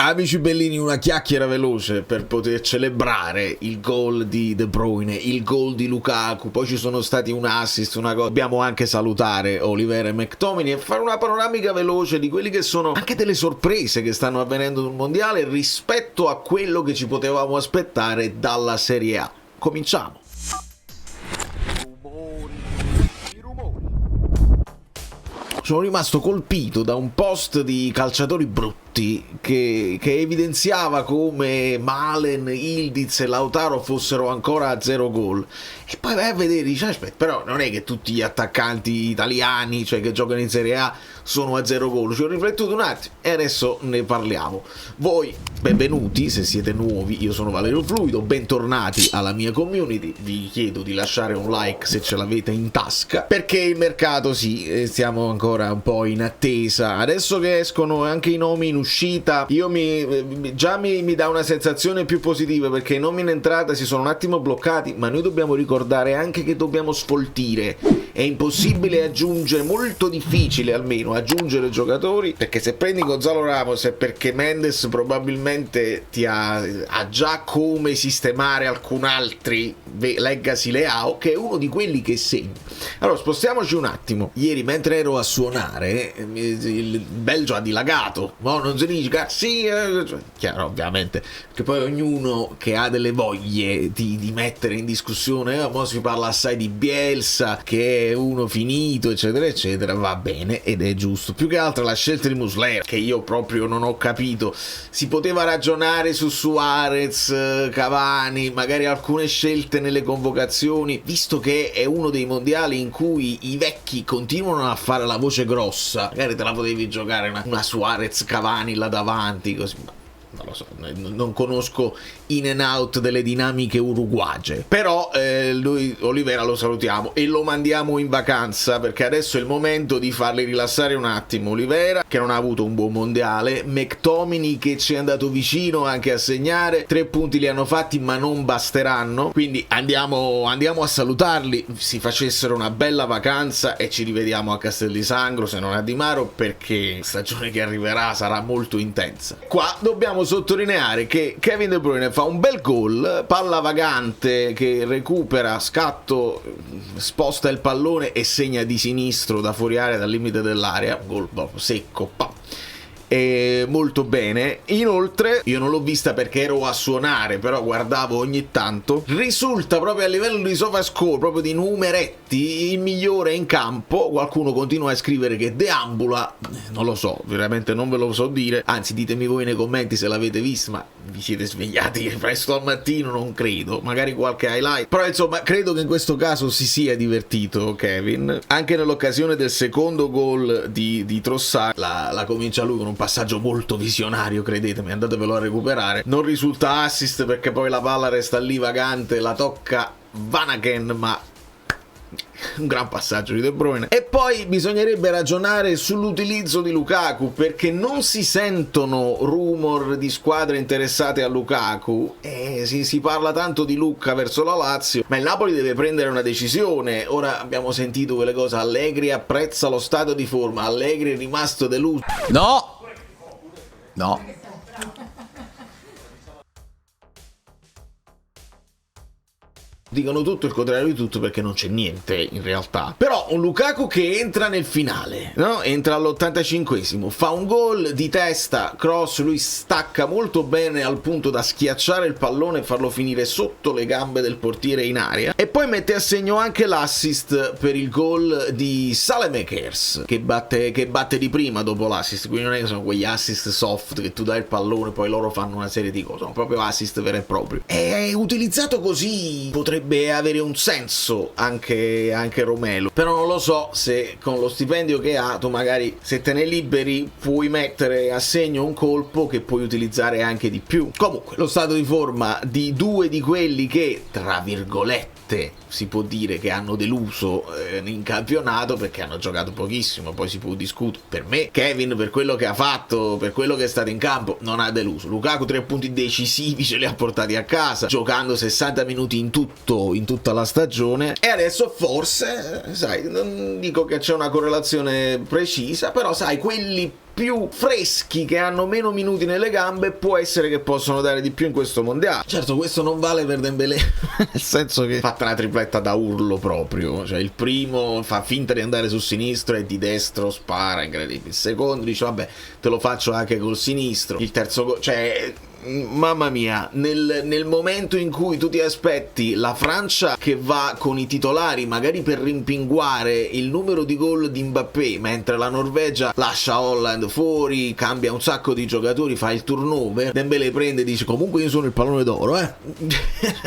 Amici bellini, una chiacchiera veloce per poter celebrare il gol di De Bruyne, il gol di Lukaku, poi ci sono stati un assist, una cosa. Dobbiamo anche salutare Oliver e McTominay e fare una panoramica veloce di quelli che sono anche delle sorprese che stanno avvenendo sul mondiale rispetto a quello che ci potevamo aspettare dalla Serie A. Cominciamo. Sono rimasto colpito da un post di calciatori brutti che evidenziava come Malen, Ildiz e Lautaro fossero ancora a 0 gol. E poi vai a vedere, dice, aspetta, però non è che tutti gli attaccanti italiani, cioè che giocano in Serie A, sono a 0 gol. Ci ho riflettuto un attimo e adesso ne parliamo. Voi, benvenuti, se siete nuovi, io sono Valerio Fluido, bentornati alla mia community. Vi chiedo di lasciare un like se ce l'avete in tasca, perché il mercato, sì, stiamo ancora un po' in attesa. Adesso che escono anche i nomi in uscita, io mi dà una sensazione più positiva, perché i nomi in entrata si sono un attimo bloccati, ma noi dobbiamo ricordare anche che dobbiamo sfoltire. È impossibile aggiungere, molto difficile almeno aggiungere giocatori, perché se prendi Gonzalo Ramos è perché Mendes probabilmente ti ha già come sistemare alcun altri, leggasi Leao, che è uno di quelli che segna. Allora spostiamoci un attimo. Ieri mentre ero a suonare il Belgio ha dilagato, no? Non si dice sì, chiaro ovviamente, che poi ognuno che ha delle voglie di mettere in discussione, mo si parla assai di Bielsa che è uno finito eccetera eccetera, va bene ed è giusto. Più che altro la scelta di Muslera, che io proprio non ho capito. Si poteva ragionare su Suarez, Cavani, magari alcune scelte nelle convocazioni, visto che è uno dei mondiali in cui i vecchi continuano a fare la voce grossa. Magari te la potevi giocare una Suarez Cavani là davanti, così. Non lo so, non conosco in and out delle dinamiche uruguagie, però lui, Olivera, lo salutiamo e lo mandiamo in vacanza, perché adesso è il momento di farli rilassare un attimo. Olivera, che non ha avuto un buon mondiale, McTominay, che ci è andato vicino anche a segnare, 3 punti li hanno fatti ma non basteranno, quindi andiamo a salutarli, si facessero una bella vacanza e ci rivediamo a Castel di Sangro, se non a Di Maro, perché la stagione che arriverà sarà molto intensa. Qua dobbiamo sottolineare che Kevin De Bruyne fa un bel gol, palla vagante che recupera, scatto, sposta il pallone e segna di sinistro da fuori area, dal limite dell'area, gol proprio secco, molto bene. Inoltre io non l'ho vista perché ero a suonare, però guardavo ogni tanto, risulta proprio a livello di SofaScore, proprio di numeretti, il migliore in campo. Qualcuno continua a scrivere che deambula, non lo so, veramente non ve lo so dire, anzi ditemi voi nei commenti se l'avete vista, ma vi siete svegliati presto al mattino, non credo, magari qualche highlight, però insomma credo che in questo caso si sia divertito Kevin. Anche nell'occasione del secondo gol di Trossard, la comincia lui con un passaggio molto visionario, credetemi, andatevelo a recuperare. Non risulta assist perché poi la palla resta lì vagante, la tocca Van Aken, ma un gran passaggio di De Bruyne. E poi bisognerebbe ragionare sull'utilizzo di Lukaku, perché non si sentono rumor di squadre interessate a Lukaku, si parla tanto di Lucca verso la Lazio, ma il Napoli deve prendere una decisione. Ora abbiamo sentito quelle cose, Allegri apprezza lo stato di forma, Allegri è rimasto deluso. No, dicono tutto il contrario di tutto, perché non c'è niente in realtà. Però un Lukaku che entra nel finale, no? Entra all'85esimo, fa un gol di testa, cross, lui stacca molto bene al punto da schiacciare il pallone e farlo finire sotto le gambe del portiere in aria, e poi mette a segno anche l'assist per il gol di Saelemaekers, che batte di prima dopo l'assist. Quindi non è che sono quegli assist soft che tu dai il pallone e poi loro fanno una serie di cose, sono proprio assist vero e proprio. E utilizzato così potrebbe avere un senso anche Romelu, però non lo so se con lo stipendio che ha tu magari, se te ne liberi, puoi mettere a segno un colpo che puoi utilizzare anche di più. Comunque lo stato di forma di due di quelli che tra virgolette si può dire che hanno deluso in campionato, perché hanno giocato pochissimo, poi si può discutere. Per me Kevin, per quello che ha fatto, per quello che è stato in campo, non ha deluso. Lukaku 3 punti decisivi ce li ha portati a casa, giocando 60 minuti in tutta la stagione, e adesso forse, sai, non dico che c'è una correlazione precisa, però sai, quelli più freschi, che hanno meno minuti nelle gambe, può essere che possono dare di più in questo mondiale. Certo, questo non vale per Dembélé, nel senso che ha fatta una tripletta da urlo proprio, cioè il primo fa finta di andare sul sinistro e di destro spara, incredibile. Il secondo dice vabbè, te lo faccio anche col sinistro. Il terzo gol, cioè mamma mia, nel momento in cui tu ti aspetti la Francia che va con i titolari magari per rimpinguare il numero di gol di Mbappé, mentre la Norvegia lascia Holland fuori, cambia un sacco di giocatori, fa il turnover, Dembélé prende e dice comunque io sono il pallone d'oro,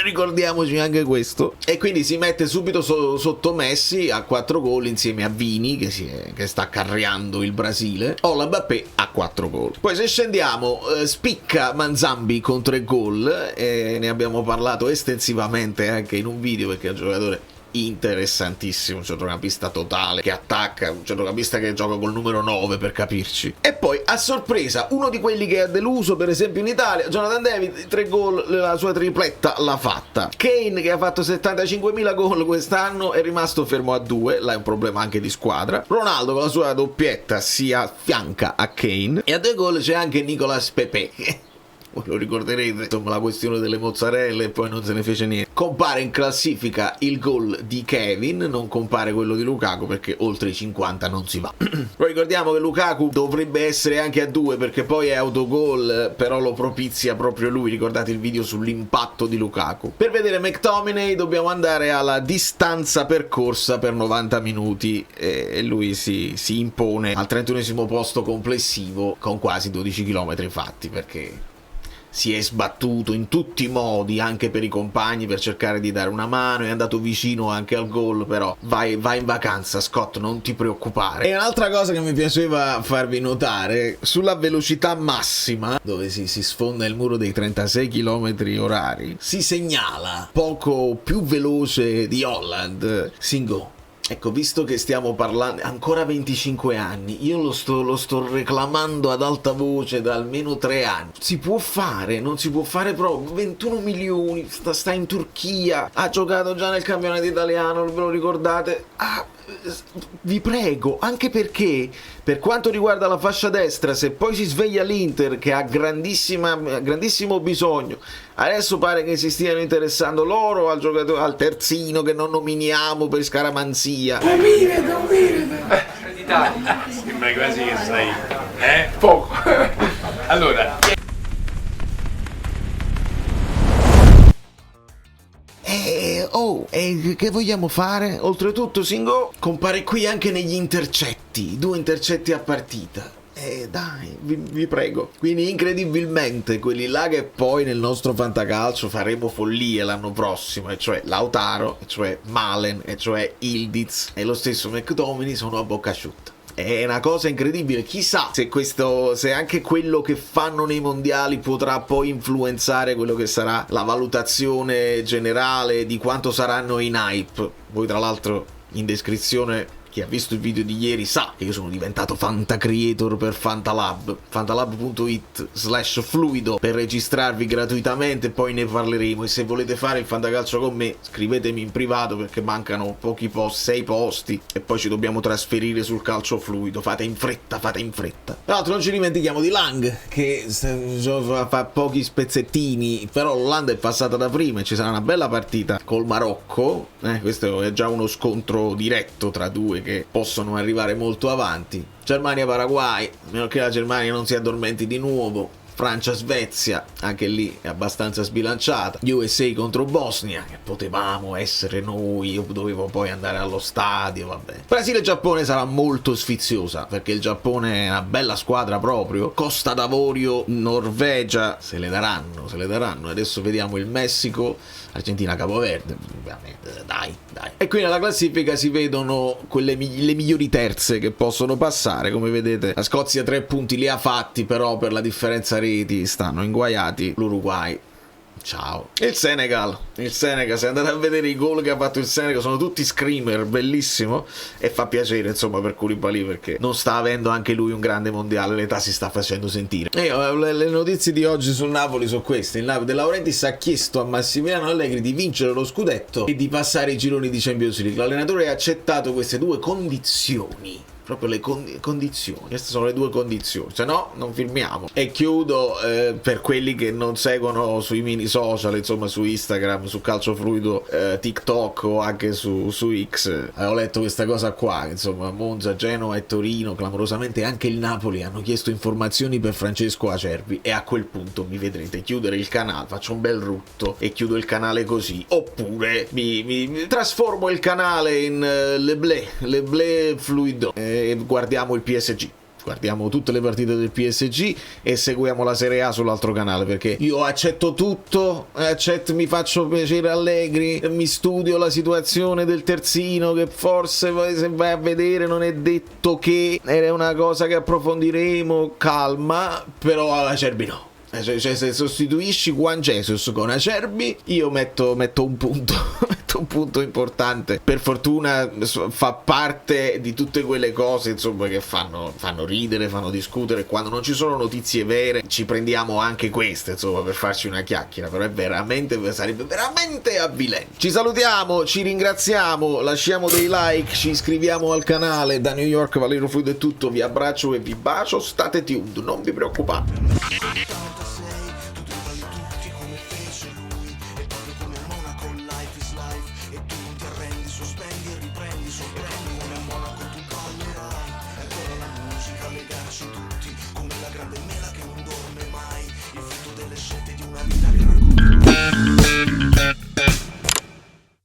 ricordiamoci anche questo, e quindi si mette subito sotto Messi a 4 gol insieme a Vini che sta carreando il Brasile, o Mbappé a 4 gol. Poi se scendiamo, spicca Manzambi con 3 gol, e ne abbiamo parlato estensivamente anche in un video perché è un giocatore interessantissimo, un centrocampista totale che attacca, un centrocampista che gioca col numero 9 per capirci. E poi a sorpresa uno di quelli che ha deluso per esempio in Italia, Jonathan David, 3 gol, la sua tripletta l'ha fatta. Kane che ha fatto 75.000 gol quest'anno è rimasto fermo a 2, là è un problema anche di squadra. Ronaldo con la sua doppietta si affianca a Kane, e a 2 gol c'è anche Nicolas Pepe. Voi lo ricorderete, insomma, la questione delle mozzarelle, e poi non se ne fece niente. Compare in classifica il gol di Kevin, non compare quello di Lukaku perché oltre i 50 non si va. Poi ricordiamo che Lukaku dovrebbe essere anche a 2 perché poi è autogol, però lo propizia proprio lui. Ricordate il video sull'impatto di Lukaku. Per vedere McTominay dobbiamo andare alla distanza percorsa per 90 minuti e lui si impone al 31esimo posto complessivo con quasi 12 km fatti, perché si è sbattuto in tutti i modi anche per i compagni per cercare di dare una mano, è andato vicino anche al gol, però vai in vacanza Scott, non ti preoccupare. E un'altra cosa che mi piaceva farvi notare, sulla velocità massima dove si sfonda il muro dei 36 km orari si segnala poco più veloce di Holland, Singo. Ecco, visto che stiamo parlando, ancora 25 anni, io lo sto reclamando ad alta voce da almeno 3 anni. Si può fare, non si può fare proprio. 21 milioni, sta in Turchia, ha giocato già nel campionato italiano, ve lo ricordate? Vi prego, anche perché per quanto riguarda la fascia destra, se poi si sveglia l'Inter che ha grandissimo bisogno, adesso pare che si stiano interessando loro al giocatore, al terzino che non nominiamo per scaramanzia. Non mirate. Sembra quasi che sai, poco. Allora, che vogliamo fare? Oltretutto Singo compare qui anche negli intercetti, 2 intercetti a partita. Dai, vi prego. Quindi incredibilmente quelli là che poi nel nostro fantacalcio faremo follie l'anno prossimo, e cioè Lautaro, e cioè Malen, e cioè Ildiz e lo stesso McTominay sono a bocca asciutta. È una cosa incredibile, chissà se anche quello che fanno nei mondiali potrà poi influenzare quello che sarà la valutazione generale di quanto saranno in hype. Voi tra l'altro in descrizione, chi ha visto il video di ieri sa che io sono diventato Fantacreator per Fantalab, fantalab.it/fluido, per registrarvi gratuitamente, poi ne parleremo. E se volete fare il fantacalcio con me scrivetemi in privato perché mancano pochi posti, 6 posti, e poi ci dobbiamo trasferire sul calcio fluido. Fate in fretta. Tra l'altro non ci dimentichiamo di Lang che fa pochi spezzettini, però l'Olanda è passata da prima e ci sarà una bella partita col Marocco, questo è già uno scontro diretto tra due che possono arrivare molto avanti. Germania-Paraguay, a meno che la Germania non si addormenti di nuovo. Francia-Svezia, anche lì è abbastanza sbilanciata. USA contro Bosnia, che potevamo essere noi, io dovevo poi andare allo stadio, vabbè. Brasile-Giappone sarà molto sfiziosa, perché il Giappone è una bella squadra proprio. Costa d'Avorio, Norvegia, se le daranno. Adesso vediamo il Messico, Argentina, Capo Verde, ovviamente, dai. E qui nella classifica si vedono le migliori terze che possono passare, come vedete. La Scozia 3 punti li ha fatti, però per la differenza reti stanno inguaiati. L'Uruguay, ciao. Il Senegal, se andate a vedere i gol che ha fatto il Senegal sono tutti screamer, bellissimo, e fa piacere insomma per Koulibaly perché non sta avendo anche lui un grande mondiale, l'età si sta facendo sentire. Le notizie di oggi sul Napoli sono queste. Il Napoli De Laurentiis ha chiesto a Massimiliano Allegri di vincere lo scudetto e di passare i gironi di Champions League. L'allenatore ha accettato queste 2 condizioni. proprio le condizioni. Queste sono le due condizioni, se no non filmiamo. E chiudo per quelli che non seguono sui mini social, insomma su Instagram, su Calcio Fluido, TikTok o anche su X. Ho letto questa cosa qua, insomma Monza, Genoa e Torino, clamorosamente anche il Napoli hanno chiesto informazioni per Francesco Acerbi, e a quel punto mi vedrete chiudere il canale, faccio un bel rutto e chiudo il canale così, oppure mi trasformo il canale in Le Blé Fluido e guardiamo il PSG. Guardiamo tutte le partite del PSG e seguiamo la Serie A sull'altro canale, perché io accetto tutto, mi faccio piacere Allegri, mi studio la situazione del terzino, che forse se vai a vedere non è detto che era una cosa che approfondiremo, calma, però Acerbi no. Cioè, se sostituisci Juan Jesus con Acerbi, io metto un punto un punto importante. Per fortuna fa parte di tutte quelle cose, insomma, che fanno ridere, fanno discutere. Quando non ci sono notizie vere ci prendiamo anche queste, insomma, per farci una chiacchiera, però sarebbe veramente avvilente. Ci salutiamo, ci ringraziamo, lasciamo dei like, ci iscriviamo al canale. Da New York Valerio Fluido è tutto, vi abbraccio e vi bacio, state tuned, non vi preoccupate.